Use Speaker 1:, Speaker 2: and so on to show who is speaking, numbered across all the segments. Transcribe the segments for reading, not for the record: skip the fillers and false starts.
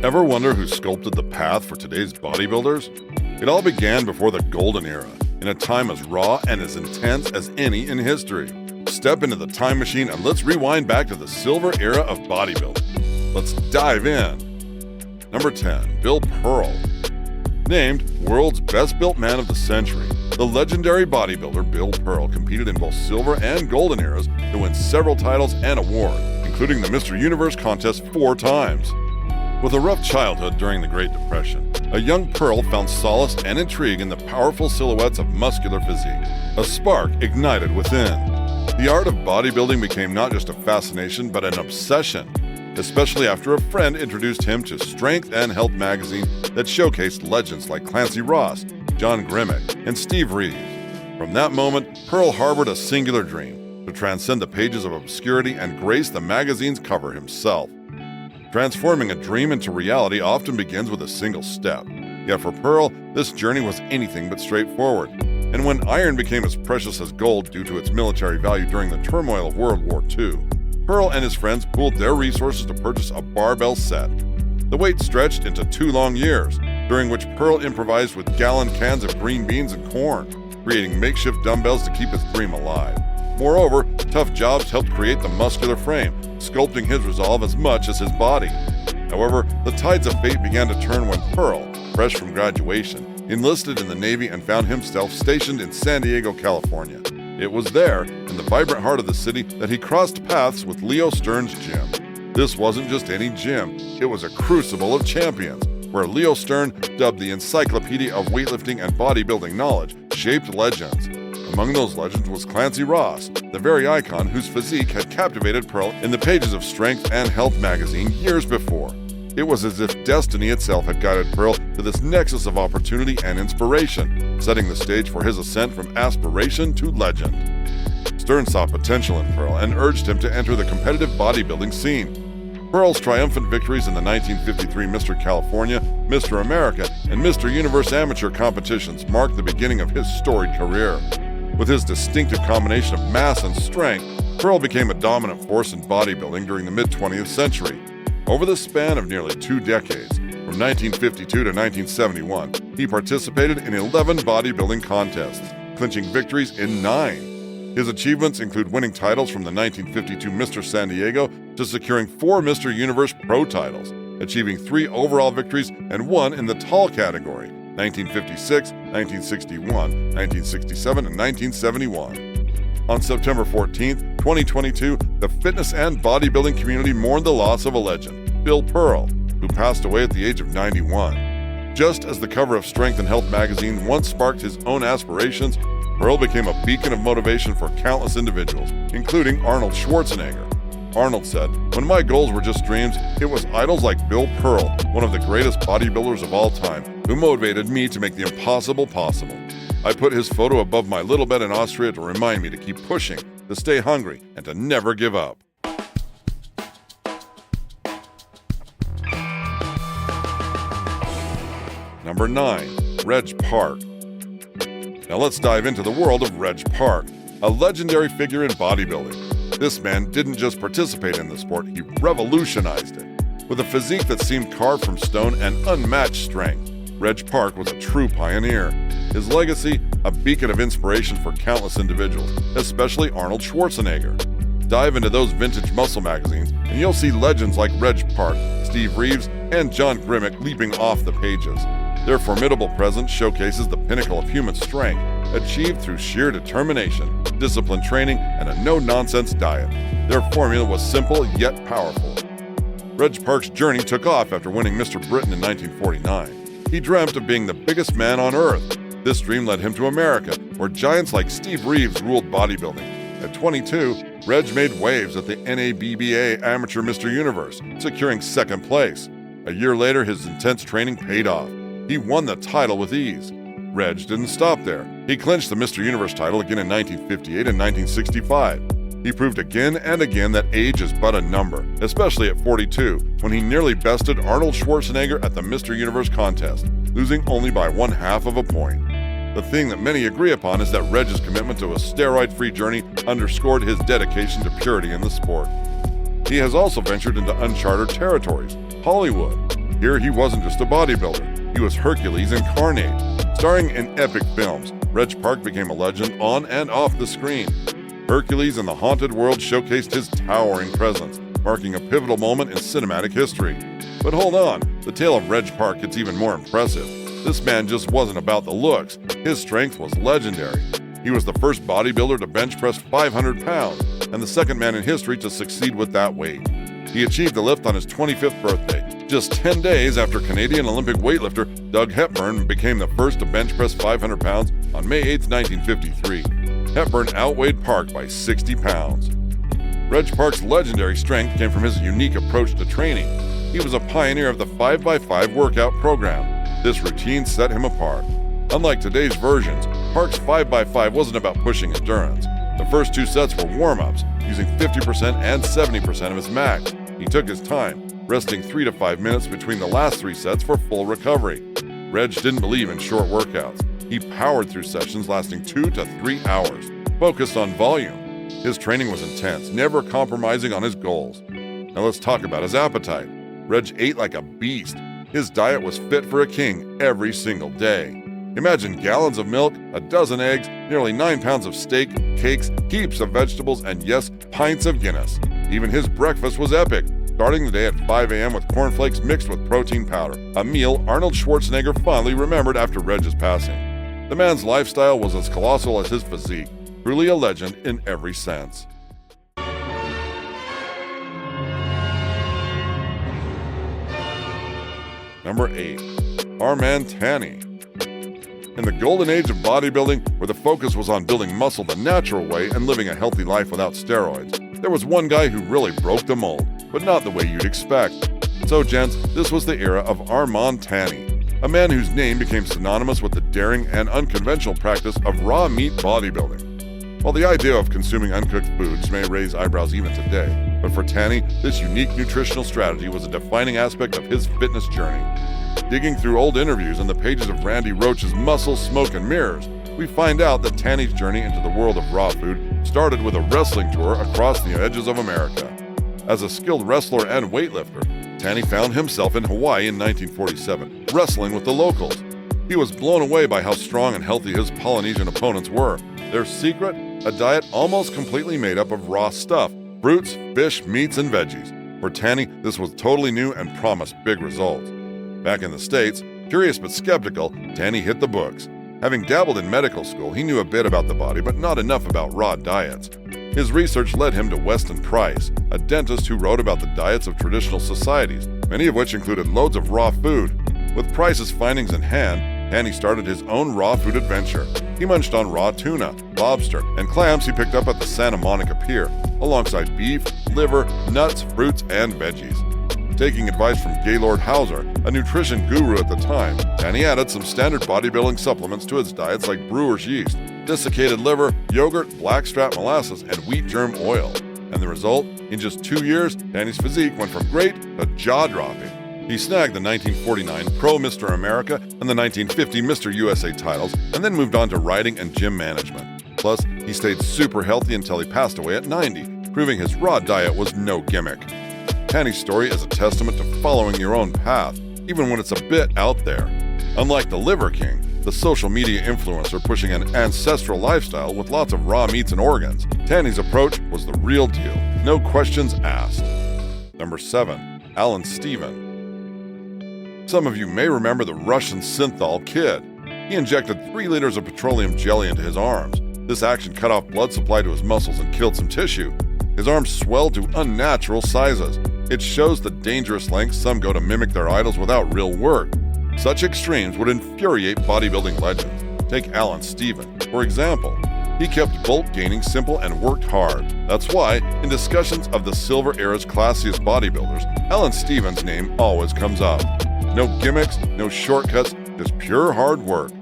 Speaker 1: Ever wonder who sculpted the path for today's bodybuilders? It all began before the golden era, in a time as raw and as intense as any in history. Step into the time machine and let's rewind back to the silver era of bodybuilding. Let's dive in. Number 10. Bill Pearl. Named World's Best Built Man of the Century, the legendary bodybuilder Bill Pearl competed in both silver and golden eras to win several titles and awards, including the Mr. Universe contest 4 times. With a rough childhood during the Great Depression, a young Pearl found solace and intrigue in the powerful silhouettes of muscular physique. A spark ignited within. The art of bodybuilding became not just a fascination, but an obsession, especially after a friend introduced him to Strength and Health magazine that showcased legends like Clarence Ross, John Grimm, and Steve Reeves. From that moment, Pearl harbored a singular dream: to transcend the pages of obscurity and grace the magazine's cover himself. Transforming a dream into reality often begins with a single step. Yet for Pearl, this journey was anything but straightforward. And when iron became as precious as gold due to its military value during the turmoil of World War II, Pearl and his friends pooled their resources to purchase a barbell set. The wait stretched into 2 long years, during which Pearl improvised with gallon cans of green beans and corn, creating makeshift dumbbells to keep his dream alive. Moreover, tough jobs helped create the muscular frame, sculpting his resolve as much as his body. However, the tides of fate began to turn when Pearl, fresh from graduation, enlisted in the Navy and found himself stationed in San Diego, California. It was there, in the vibrant heart of the city, that he crossed paths with Leo Stern's gym. This wasn't just any gym, it was a crucible of champions, where Leo Stern, dubbed the Encyclopedia of Weightlifting and Bodybuilding Knowledge, shaped legends. Among those legends was Clarence Ross, the very icon whose physique had captivated Pearl in the pages of Strength and Health magazine years before. It was as if destiny itself had guided Pearl to this nexus of opportunity and inspiration, setting the stage for his ascent from aspiration to legend. Stern saw potential in Pearl and urged him to enter the competitive bodybuilding scene. Pearl's triumphant victories in the 1953 Mr. California, Mr. America, and Mr. Universe amateur competitions marked the beginning of his storied career. With his distinctive combination of mass and strength, Pearl became a dominant force in bodybuilding during the mid-20th century. Over the span of nearly 2 decades, from 1952 to 1971, he participated in 11 bodybuilding contests, clinching victories in 9. His achievements include winning titles from the 1952 Mr. San Diego to securing 4 Mr. Universe Pro titles, achieving 3 overall victories and 1 in the tall category, 1956, 1961, 1967, and 1971. On September 14, 2022, the fitness and bodybuilding community mourned the loss of a legend, Bill Pearl, who passed away at the age of 91. Just as the cover of Strength and Health magazine once sparked his own aspirations, Pearl became a beacon of motivation for countless individuals, including Arnold Schwarzenegger. Arnold said, "When my goals were just dreams, it was idols like Bill Pearl, one of the greatest bodybuilders of all time, who motivated me to make the impossible possible. I put his photo above my little bed in Austria to remind me to keep pushing, to stay hungry, and to never give up." Number 9. Reg Park. Now let's dive into the world of Reg Park, a legendary figure in bodybuilding. This man didn't just participate in the sport, he revolutionized it. With a physique that seemed carved from stone and unmatched strength, Reg Park was a true pioneer. His legacy, a beacon of inspiration for countless individuals, especially Arnold Schwarzenegger. Dive into those vintage muscle magazines, and you'll see legends like Reg Park, Steve Reeves, and John Grimm leaping off the pages. Their formidable presence showcases the pinnacle of human strength, achieved through sheer determination, disciplined training, and a no-nonsense diet. Their formula was simple yet powerful. Reg Park's journey took off after winning Mr. Britain in 1949. He dreamt of being the biggest man on earth. This dream led him to America, where giants like Steve Reeves ruled bodybuilding. At 22, Reg made waves at the NABBA Amateur Mr. Universe, securing 2nd place. A year later, his intense training paid off. He won the title with ease. Reg didn't stop there. He clinched the Mr. Universe title again in 1958 and 1965. He proved again and again that age is but a number, especially at 42, when he nearly bested Arnold Schwarzenegger at the Mr. Universe contest, losing only by 1/2 of a point. The thing that many agree upon is that Reg's commitment to a steroid-free journey underscored his dedication to purity in the sport. He has also ventured into uncharted territories, Hollywood. Here he wasn't just a bodybuilder, he was Hercules incarnate. Starring in epic films, Reg Park became a legend on and off the screen. Hercules in the Haunted World showcased his towering presence, marking a pivotal moment in cinematic history. But hold on, the tale of Reg Park gets even more impressive. This man just wasn't about the looks, his strength was legendary. He was the first bodybuilder to bench press 500 pounds, and the second man in history to succeed with that weight. He achieved the lift on his 25th birthday, just 10 days after Canadian Olympic weightlifter Doug Hepburn became the first to bench press 500 pounds on May 8, 1953. Hepburn outweighed Park by 60 pounds. Reg Park's legendary strength came from his unique approach to training. He was a pioneer of the 5x5 workout program. This routine set him apart. Unlike today's versions, Park's 5x5 wasn't about pushing endurance. The first 2 sets were warm-ups, using 50% and 70% of his max. He took his time, resting 3 to 5 minutes between the last 3 sets for full recovery. Reg didn't believe in short workouts. He powered through sessions lasting 2 to 3 hours, focused on volume. His training was intense, never compromising on his goals. Now let's talk about his appetite. Reg ate like a beast. His diet was fit for a king every single day. Imagine gallons of milk, a dozen eggs, nearly 9 pounds of steak, cakes, heaps of vegetables, and yes, pints of Guinness. Even his breakfast was epic, starting the day at 5 a.m. with cornflakes mixed with protein powder, a meal Arnold Schwarzenegger fondly remembered after Reg's passing. The man's lifestyle was as colossal as his physique, truly a legend in every sense. Number 8. Armman Tanny. In the golden age of bodybuilding, where the focus was on building muscle the natural way and living a healthy life without steroids, there was one guy who really broke the mold, but not the way you'd expect. So gents, this was the era of Armman Tanny, a man whose name became synonymous with the daring and unconventional practice of raw meat bodybuilding. While the idea of consuming uncooked foods may raise eyebrows even today, but for Tanny, this unique nutritional strategy was a defining aspect of his fitness journey. Digging through old interviews and the pages of Randy Roach's Muscle, Smoke, and Mirrors, we find out that Tanny's journey into the world of raw food started with a wrestling tour across the edges of America. As a skilled wrestler and weightlifter, Tanny found himself in Hawaii in 1947, wrestling with the locals. He was blown away by how strong and healthy his Polynesian opponents were. Their secret? A diet almost completely made up of raw stuff, fruits, fish, meats, and veggies. For Tanny, this was totally new and promised big results. Back in the States, curious but skeptical, Tanny hit the books. Having dabbled in medical school, he knew a bit about the body, but not enough about raw diets. His research led him to Weston Price, a dentist who wrote about the diets of traditional societies, many of which included loads of raw food. With Price's findings in hand, Tanny started his own raw food adventure. He munched on raw tuna, lobster, and clams he picked up at the Santa Monica Pier, alongside beef, liver, nuts, fruits, and veggies. Taking advice from Gaylord Hauser, a nutrition guru at the time, Tanny added some standard bodybuilding supplements to his diets like brewer's yeast, desiccated liver, yogurt, blackstrap molasses, and wheat germ oil. And the result? In just 2 years, Tanny's physique went from great to jaw-dropping. He snagged the 1949 Pro Mr. America and the 1950 Mr. USA titles, and then moved on to riding and gym management. Plus, he stayed super healthy until he passed away at 90, proving his raw diet was no gimmick. Tanny's story is a testament to following your own path, even when it's a bit out there. Unlike the Liver King, the social media influencer pushing an ancestral lifestyle with lots of raw meats and organs, Tanny's approach was the real deal, no questions asked. Number 7. Alan Steven. Some of you may remember the Russian synthol Kid. He injected 3 liters of petroleum jelly into his arms. This action cut off blood supply to his muscles and killed some tissue. His arms swelled to unnatural sizes. It shows the dangerous lengths some go to mimic their idols without real work. Such extremes would infuriate bodybuilding legends. Take Alan Steven, for example. He kept bulk gaining simple and worked hard. That's why, in discussions of the Silver Era's classiest bodybuilders, Alan Steven's name always comes up. No gimmicks, no shortcuts, just pure hard work.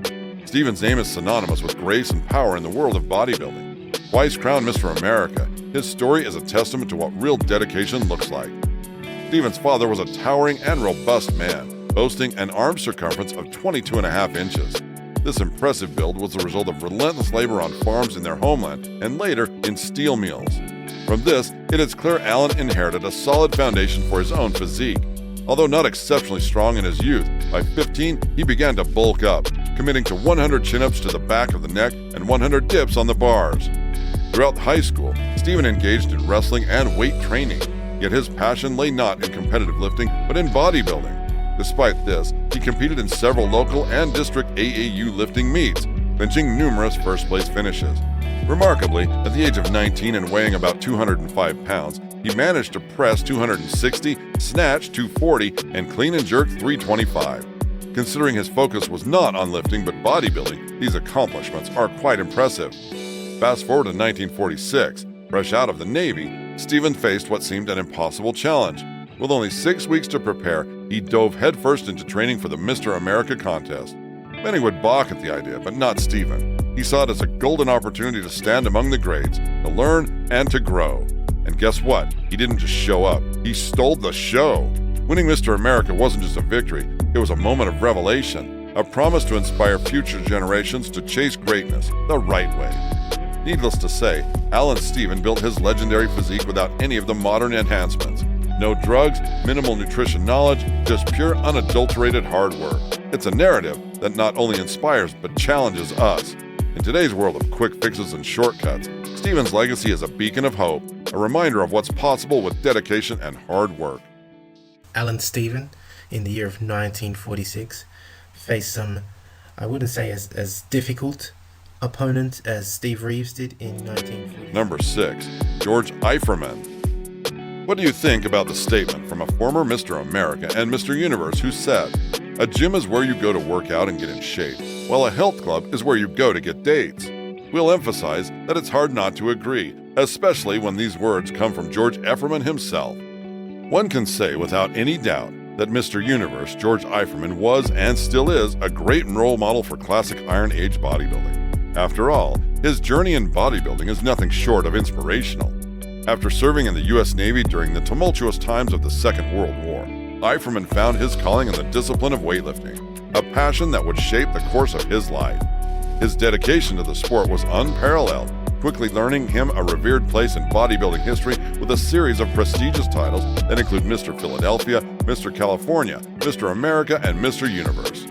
Speaker 1: Steven's name is synonymous with grace and power in the world of bodybuilding. Twice crowned Mr. America, his story is a testament to what real dedication looks like. Steven's father was a towering and robust man, boasting an arm circumference of 22.5 inches. This impressive build was the result of relentless labor on farms in their homeland and later in steel mills. From this, it is clear Alan inherited a solid foundation for his own physique. Although not exceptionally strong in his youth, by 15 he began to bulk up, committing to 100 chin-ups to the back of the neck and 100 dips on the bars. Throughout high school, Steven engaged in wrestling and weight training, yet his passion lay not in competitive lifting but in bodybuilding. Despite this, he competed in several local and district AAU lifting meets, clinching numerous first-place finishes. Remarkably, at the age of 19 and weighing about 205 pounds, he managed to press 260, snatch 240, and clean and jerk 325. Considering his focus was not on lifting but bodybuilding, these accomplishments are quite impressive. Fast forward to 1946. Fresh out of the Navy, Steven faced what seemed an impossible challenge. With only 6 weeks to prepare, he dove headfirst into training for the Mr. America contest. Many would balk at the idea, but not Steven. He saw it as a golden opportunity to stand among the grades, to learn and to grow. And guess what? He didn't just show up, he stole the show. Winning Mr. America wasn't just a victory, it was a moment of revelation, a promise to inspire future generations to chase greatness the right way. Needless to say, Alan Steven built his legendary physique without any of the modern enhancements. No drugs, minimal nutrition knowledge, just pure unadulterated hard work. It's a narrative that not only inspires but challenges us. In today's world of quick fixes and shortcuts, Steven's legacy is a beacon of hope, a reminder of what's possible with dedication and hard work.
Speaker 2: Alan Steven, in the year of 1946, faced some, I wouldn't say as difficult opponent as Steve Reeves did in 1940.
Speaker 1: Number 6. George Eierman. What do you think about the statement from a former Mr. America and Mr. Universe who said, "A gym is where you go to work out and get in shape, while a health club is where you go to get dates"? We'll emphasize that it's hard not to agree, especially when these words come from George Eierman himself. One can say without any doubt that Mr. Universe George Eierman was and still is a great role model for classic Iron Age bodybuilding. After all, his journey in bodybuilding is nothing short of inspirational. After serving in the U.S. Navy during the tumultuous times of the Second World War, Eierman found his calling in the discipline of weightlifting, a passion that would shape the course of his life. His dedication to the sport was unparalleled, quickly earning him a revered place in bodybuilding history with a series of prestigious titles that include Mr. Philadelphia, Mr. California, Mr. America, and Mr. Universe.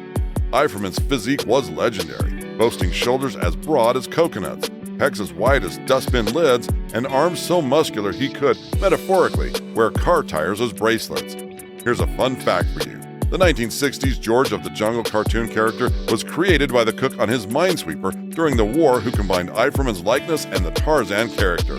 Speaker 1: Eierman's physique was legendary, boasting shoulders as broad as coconuts, pecs as wide as dustbin lids, and arms so muscular he could, metaphorically, wear car tires as bracelets. Here's a fun fact for you. The 1960s George of the Jungle cartoon character was created by the cook on his Minesweeper during the war who combined Eierman's likeness and the Tarzan character.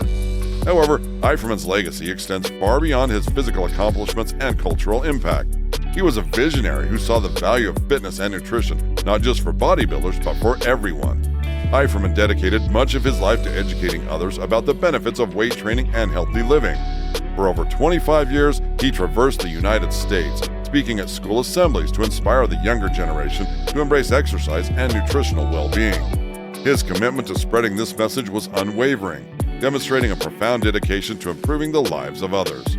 Speaker 1: However, Eierman's legacy extends far beyond his physical accomplishments and cultural impact. He was a visionary who saw the value of fitness and nutrition, not just for bodybuilders, but for everyone. Eierman dedicated much of his life to educating others about the benefits of weight training and healthy living. For over 25 years, he traversed the United States, speaking at school assemblies to inspire the younger generation to embrace exercise and nutritional well-being. His commitment to spreading this message was unwavering, demonstrating a profound dedication to improving the lives of others.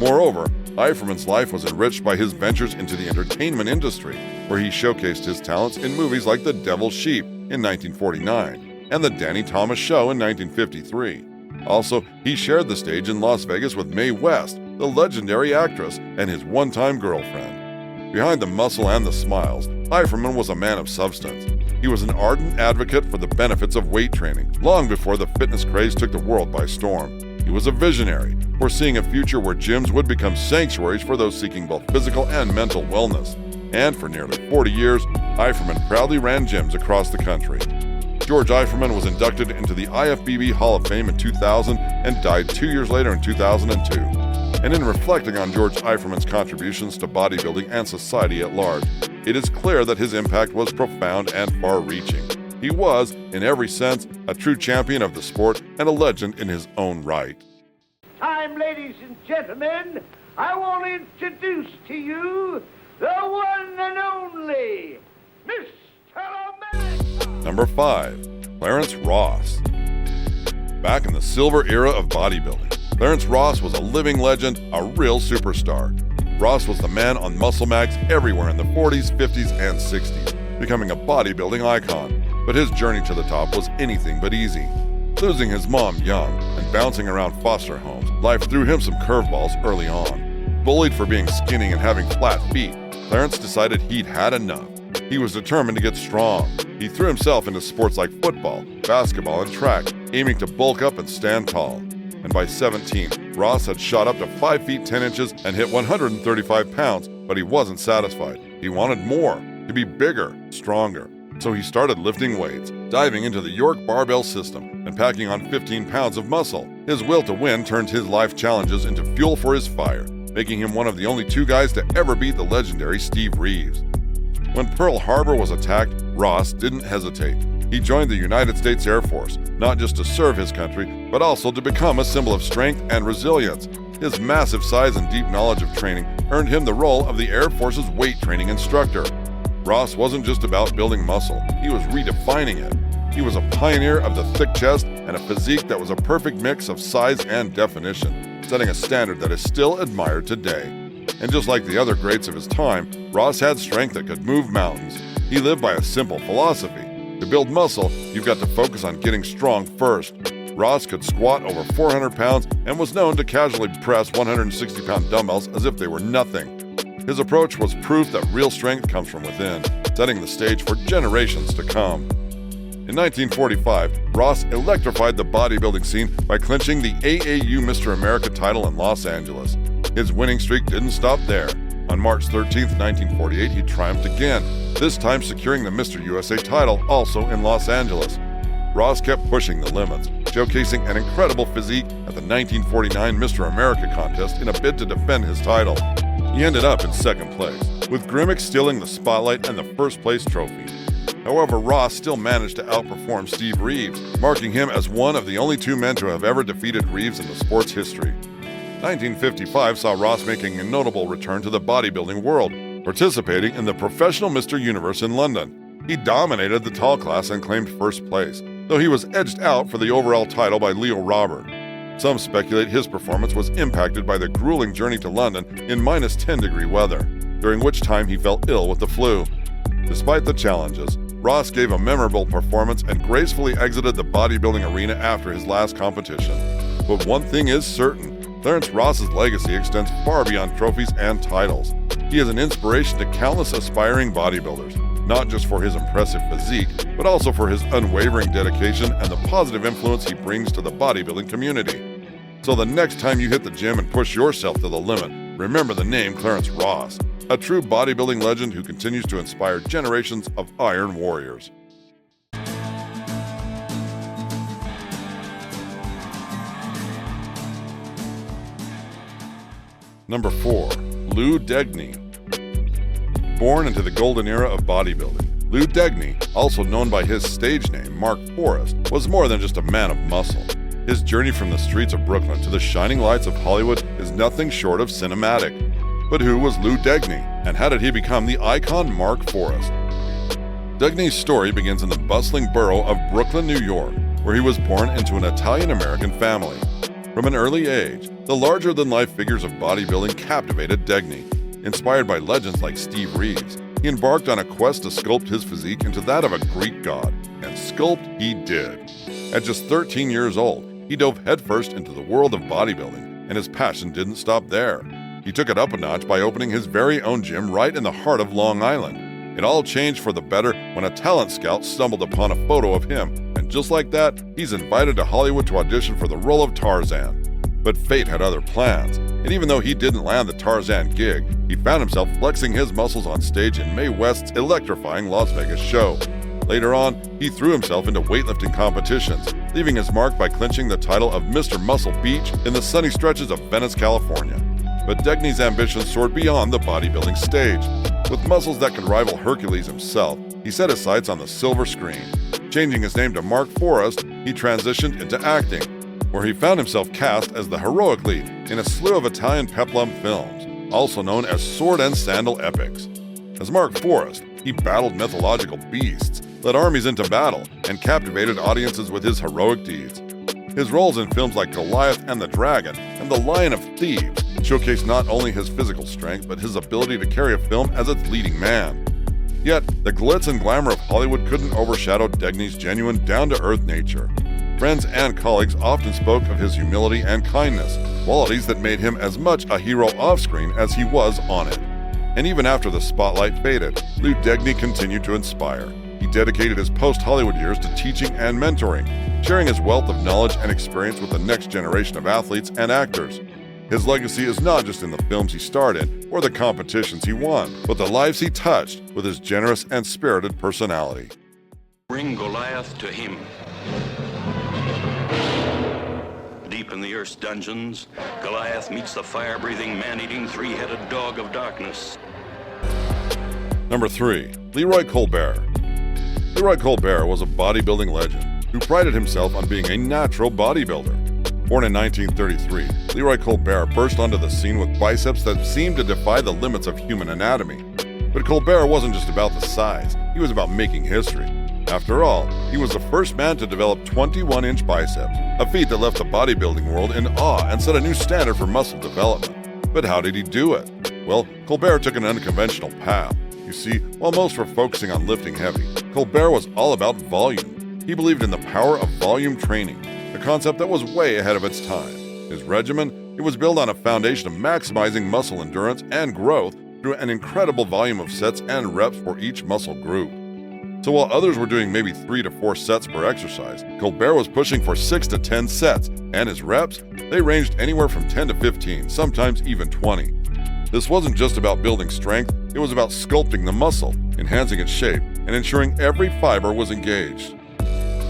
Speaker 1: Moreover, Eierman's life was enriched by his ventures into the entertainment industry, where he showcased his talents in movies like The Devil's Sheep in 1949 and The Danny Thomas Show in 1953. Also, he shared the stage in Las Vegas with Mae West, the legendary actress, and his one-time girlfriend. Behind the muscle and the smiles, Eierman was a man of substance. He was an ardent advocate for the benefits of weight training, long before the fitness craze took the world by storm. He was a visionary, foreseeing a future where gyms would become sanctuaries for those seeking both physical and mental wellness. And for nearly 40 years, Eierman proudly ran gyms across the country. George Eierman was inducted into the IFBB Hall of Fame in 2000 and died 2 years later in 2002. And in reflecting on George Eierman's contributions to bodybuilding and society at large, it is clear that his impact was profound and far-reaching. He was, in every sense, a true champion of the sport and a legend in his own right.
Speaker 3: Time, ladies and gentlemen, I want to introduce to you the one and only Mr. America.
Speaker 1: Number 5. Clarence Ross. Back in the silver era of bodybuilding, Clarence Ross was a living legend, a real superstar. Ross was the man on muscle mags everywhere in the 40s, 50s, and 60s, becoming a bodybuilding icon. But his journey to the top was anything but easy. Losing his mom young and bouncing around foster homes, life threw him some curveballs early on. bullied for being skinny and having flat feet, Clarence decided he'd had enough. He was determined to get strong. He threw himself into sports like football, basketball, and track, aiming to bulk up and stand tall. And by 17, Ross had shot up to 5 feet 10 inches and hit 135 pounds, but he wasn't satisfied. He wanted more, to be bigger, stronger. So he started lifting weights, diving into the York barbell system, and packing on 15 pounds of muscle. His will to win turned his life challenges into fuel for his fire, making him one of the only 2 guys to ever beat the legendary Steve Reeves. When Pearl Harbor was attacked, Ross didn't hesitate. He joined the United States Air Force, not just to serve his country, but also to become a symbol of strength and resilience. His massive size and deep knowledge of training earned him the role of the Air Force's weight training instructor. Ross wasn't just about building muscle, he was redefining it. He was a pioneer of the thick chest and a physique that was a perfect mix of size and definition, setting a standard that is still admired today. And just like the other greats of his time, Ross had strength that could move mountains. He lived by a simple philosophy. To build muscle, you've got to focus on getting strong first. Ross could squat over 400 pounds and was known to casually press 160-pound dumbbells as if they were nothing. His approach was proof that real strength comes from within, setting the stage for generations to come. In 1945, Ross electrified the bodybuilding scene by clinching the AAU Mr. America title in Los Angeles. His winning streak didn't stop there. On March 13, 1948, he triumphed again, this time securing the Mr. USA title also in Los Angeles. Ross kept pushing the limits, showcasing an incredible physique at the 1949 Mr. America contest in a bid to defend his title. He ended up in second place, with Grimm stealing the spotlight and the first place trophy. However, Ross still managed to outperform Steve Reeves, marking him as one of the only 2 men to have ever defeated Reeves in the sport's history. 1955 saw Ross making a notable return to the bodybuilding world, participating in the Professional Mr. Universe in London. He dominated the tall class and claimed first place, though he was edged out for the overall title by Leo Robert. Some speculate his performance was impacted by the grueling journey to London in minus 10-degree weather, during which time he fell ill with the flu. Despite the challenges, Ross gave a memorable performance and gracefully exited the bodybuilding arena after his last competition. But one thing is certain, Clarence Ross's legacy extends far beyond trophies and titles. He is an inspiration to countless aspiring bodybuilders, not just for his impressive physique, but also for his unwavering dedication and the positive influence he brings to the bodybuilding community. So the next time you hit the gym and push yourself to the limit, remember the name Clarence Ross, a true bodybuilding legend who continues to inspire generations of iron warriors. Number 4. Lou Degny. Born into the golden era of bodybuilding, Lou Degny, also known by his stage name Mark Forrest, was more than just a man of muscle. His journey from the streets of Brooklyn to the shining lights of Hollywood is nothing short of cinematic. But who was Lou Degny, and how did he become the icon Mark Forrest? Degny's story begins in the bustling borough of Brooklyn, New York, where he was born into an Italian-American family. From an early age, the larger-than-life figures of bodybuilding captivated Degny. Inspired by legends like Steve Reeves, he embarked on a quest to sculpt his physique into that of a Greek god, and sculpt he did. At just 13 years old, he dove headfirst into the world of bodybuilding, and his passion didn't stop there. He took it up a notch by opening his very own gym right in the heart of Long Island. It all changed for the better when a talent scout stumbled upon a photo of him, and just like that, he's invited to Hollywood to audition for the role of Tarzan. But fate had other plans, and even though he didn't land the Tarzan gig, he found himself flexing his muscles on stage in Mae West's electrifying Las Vegas show. Later on, he threw himself into weightlifting competitions, leaving his mark by clinching the title of Mr. Muscle Beach in the sunny stretches of Venice, California. But Degny's ambitions soared beyond the bodybuilding stage. With muscles that could rival Hercules himself, he set his sights on the silver screen. Changing his name to Mark Forrest, he transitioned into acting, where he found himself cast as the heroic lead in a slew of Italian peplum films, also known as sword and sandal epics. As Mark Forrest, he battled mythological beasts, led armies into battle, and captivated audiences with his heroic deeds. His roles in films like Goliath and the Dragon and The Lion of Thieves showcased not only his physical strength, but his ability to carry a film as its leading man. Yet, the glitz and glamour of Hollywood couldn't overshadow Degny's genuine, down-to-earth nature. Friends and colleagues often spoke of his humility and kindness, qualities that made him as much a hero off-screen as he was on it. And even after the spotlight faded, Lou Degny continued to inspire. He dedicated his post-Hollywood years to teaching and mentoring, sharing his wealth of knowledge and experience with the next generation of athletes and actors. His legacy is not just in the films he starred in or the competitions he won, but the lives he touched with his generous and spirited personality.
Speaker 4: Bring Goliath to him. Deep in the earth's dungeons, Goliath meets the fire-breathing, man-eating, three-headed dog of darkness.
Speaker 1: Number 3. Leroy Colbert. Leroy Colbert was a bodybuilding legend who prided himself on being a natural bodybuilder. Born in 1933, Leroy Colbert burst onto the scene with biceps that seemed to defy the limits of human anatomy. But Colbert wasn't just about the size, he was about making history. After all, he was the first man to develop 21-inch biceps, a feat that left the bodybuilding world in awe and set a new standard for muscle development. But how did he do it? Well, Colbert took an unconventional path. You see, while most were focusing on lifting heavy, Colbert was all about volume. He believed in the power of volume training, a concept that was way ahead of its time. His regimen, it was built on a foundation of maximizing muscle endurance and growth through an incredible volume of sets and reps for each muscle group. So while others were doing maybe 3 to 4 sets per exercise, Colbert was pushing for 6 to 10 sets, and his reps, they ranged anywhere from 10 to 15, sometimes even 20. This wasn't just about building strength, it was about sculpting the muscle, enhancing its shape, and ensuring every fiber was engaged.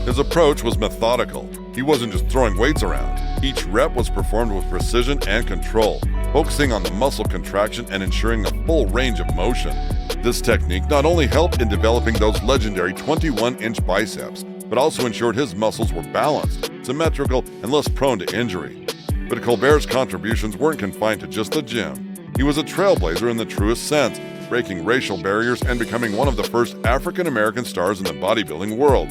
Speaker 1: His approach was methodical. He wasn't just throwing weights around. Each rep was performed with precision and control, focusing on the muscle contraction and ensuring a full range of motion. This technique not only helped in developing those legendary 21-inch biceps, but also ensured his muscles were balanced, symmetrical, and less prone to injury. But Colbert's contributions weren't confined to just the gym. He was a trailblazer in the truest sense, breaking racial barriers and becoming one of the first African-American stars in the bodybuilding world.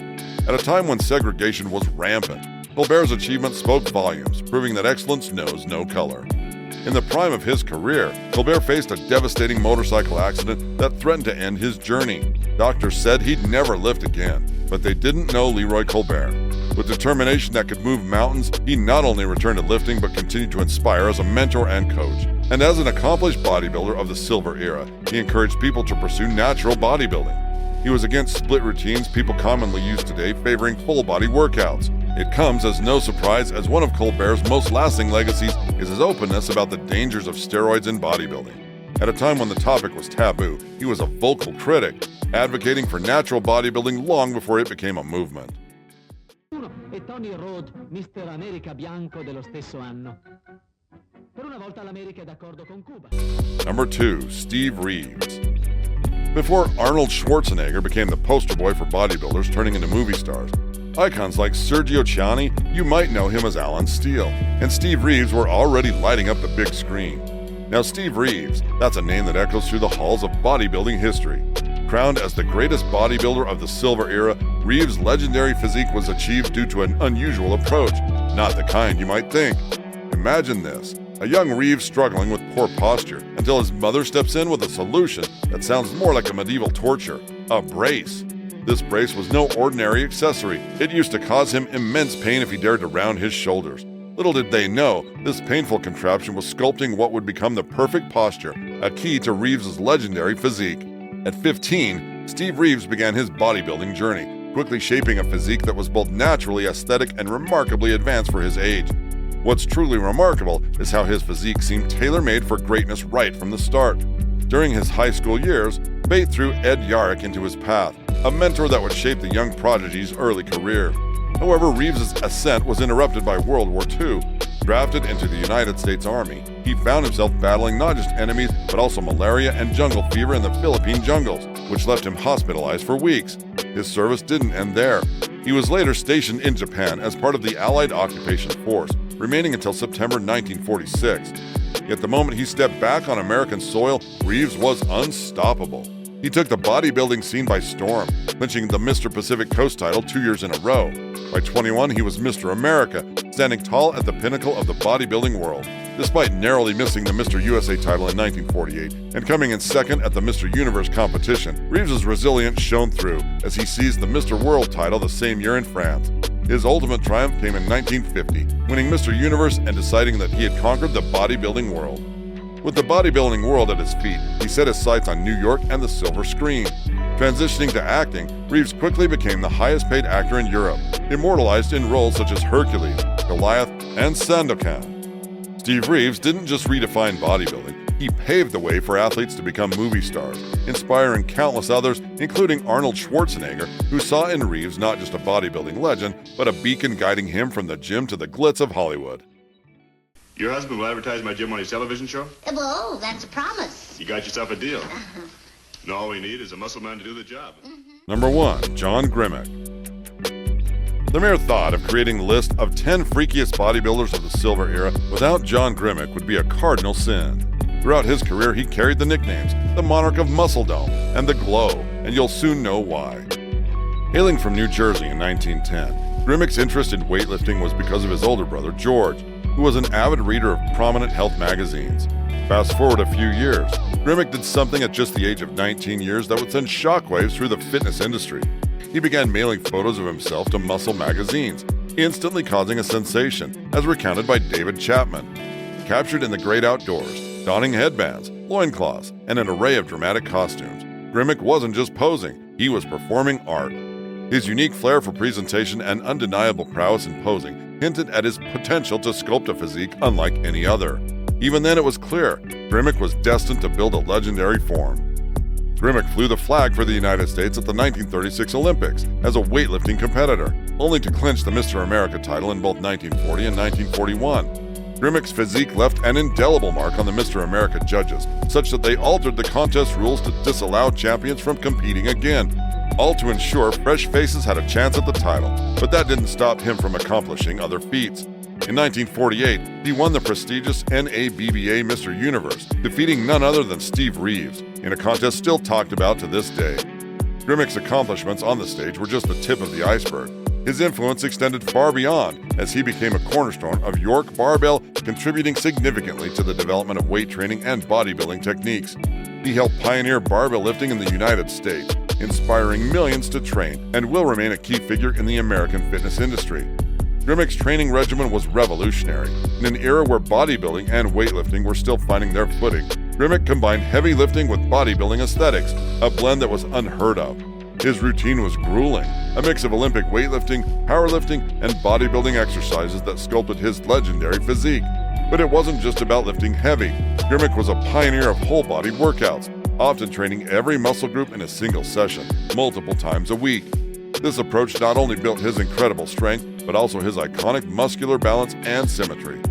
Speaker 1: At a time when segregation was rampant, Colbert's achievements spoke volumes, proving that excellence knows no color. In the prime of his career, Colbert faced a devastating motorcycle accident that threatened to end his journey. Doctors said he'd never lift again, but they didn't know Leroy Colbert. With determination that could move mountains, he not only returned to lifting but continued to inspire as a mentor and coach. And as an accomplished bodybuilder of the Silver Era, he encouraged people to pursue natural bodybuilding. He was against split routines people commonly use today, favoring full-body workouts. It comes as no surprise as one of Colbert's most lasting legacies is his openness about the dangers of steroids in bodybuilding. At a time when the topic was taboo, he was a vocal critic, advocating for natural bodybuilding long before it became a movement.
Speaker 5: E Tony Rhodes, Mr. America Bianco dello stesso anno. Per una volta l'America è d'accordo con Cuba.
Speaker 1: Number 2. Steve Reeves. Before Arnold Schwarzenegger became the poster boy for bodybuilders turning into movie stars, icons like Sergio Ciani, you might know him as Alan Steele, and Steve Reeves were already lighting up the big screen. Now Steve Reeves, that's a name that echoes through the halls of bodybuilding history. Crowned as the greatest bodybuilder of the Silver Era, Reeves' legendary physique was achieved due to an unusual approach, not the kind you might think. Imagine this, a young Reeves struggling with poor posture until his mother steps in with a solution that sounds more like a medieval torture, a brace. This brace was no ordinary accessory. It used to cause him immense pain if he dared to round his shoulders. Little did they know, this painful contraption was sculpting what would become the perfect posture, a key to Reeves' legendary physique. At 15, Steve Reeves began his bodybuilding journey, quickly shaping a physique that was both naturally aesthetic and remarkably advanced for his age. What's truly remarkable is how his physique seemed tailor-made for greatness right from the start. During his high school years, fate threw Ed Yarrick into his path, a mentor that would shape the young prodigy's early career. However, Reeves' ascent was interrupted by World War II. Drafted into the United States Army, he found himself battling not just enemies, but also malaria and jungle fever in the Philippine jungles, which left him hospitalized for weeks. His service didn't end there. He was later stationed in Japan as part of the Allied occupation force, remaining until September 1946. Yet the moment he stepped back on American soil, Reeves was unstoppable. He took the bodybuilding scene by storm, clinching the Mr. Pacific Coast title 2 years in a row. By 21, he was Mr. America, standing tall at the pinnacle of the bodybuilding world. Despite narrowly missing the Mr. USA title in 1948 and coming in second at the Mr. Universe competition, Reeves' resilience shone through as he seized the Mr. World title the same year in France. His ultimate triumph came in 1950, winning Mr. Universe and deciding that he had conquered the bodybuilding world. With the bodybuilding world at his feet, he set his sights on New York and the silver screen. Transitioning to acting, Reeves quickly became the highest-paid actor in Europe, immortalized in roles such as Hercules, Goliath, and Sandokan. Steve Reeves didn't just redefine bodybuilding, he paved the way for athletes to become movie stars, inspiring countless others, including Arnold Schwarzenegger, who saw in Reeves not just a bodybuilding legend, but a beacon guiding him from the gym to the glitz of Hollywood.
Speaker 6: Your husband will advertise my gym on his television show?
Speaker 7: Well, that's a promise.
Speaker 6: You got yourself a deal. And all we need is a muscle man to do the job.
Speaker 1: Number 1. John Grimm. The mere thought of creating the list of 10 freakiest bodybuilders of the Silver Era without John Grimm would be a cardinal sin. Throughout his career, he carried the nicknames, the Monarch of Muscle Dome and the Glow, and you'll soon know why. Hailing from New Jersey in 1910, Grimm's interest in weightlifting was because of his older brother, George, who was an avid reader of prominent health magazines. Fast forward a few years, Grimm did something at just the age of 19 years that would send shockwaves through the fitness industry. He began mailing photos of himself to muscle magazines, instantly causing a sensation, as recounted by David Chapman. Captured in the great outdoors, donning headbands, loincloths, and an array of dramatic costumes, Grimm wasn't just posing, he was performing art. His unique flair for presentation and undeniable prowess in posing hinted at his potential to sculpt a physique unlike any other. Even then it was clear, Grimm was destined to build a legendary form. Grimm flew the flag for the United States at the 1936 Olympics as a weightlifting competitor, only to clinch the Mr. America title in both 1940 and 1941. Grimm's physique left an indelible mark on the Mr. America judges, such that they altered the contest rules to disallow champions from competing again, all to ensure fresh faces had a chance at the title, but that didn't stop him from accomplishing other feats. In 1948, he won the prestigious NABBA Mr. Universe, defeating none other than Steve Reeves, in a contest still talked about to this day. Grimm's accomplishments on the stage were just the tip of the iceberg. His influence extended far beyond, as he became a cornerstone of York Barbell, contributing significantly to the development of weight training and bodybuilding techniques. He helped pioneer barbell lifting in the United States, inspiring millions to train, and will remain a key figure in the American fitness industry. Grimm's training regimen was revolutionary. In an era where bodybuilding and weightlifting were still finding their footing, Grimm combined heavy lifting with bodybuilding aesthetics, a blend that was unheard of. His routine was grueling, a mix of Olympic weightlifting, powerlifting, and bodybuilding exercises that sculpted his legendary physique. But it wasn't just about lifting heavy. Grimm was a pioneer of whole-body workouts, often training every muscle group in a single session, multiple times a week. This approach not only built his incredible strength, but also his iconic muscular balance and symmetry.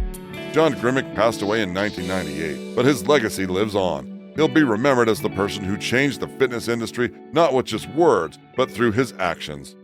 Speaker 1: John Grimm passed away in 1998, but his legacy lives on. He'll be remembered as the person who changed the fitness industry not with just words, but through his actions.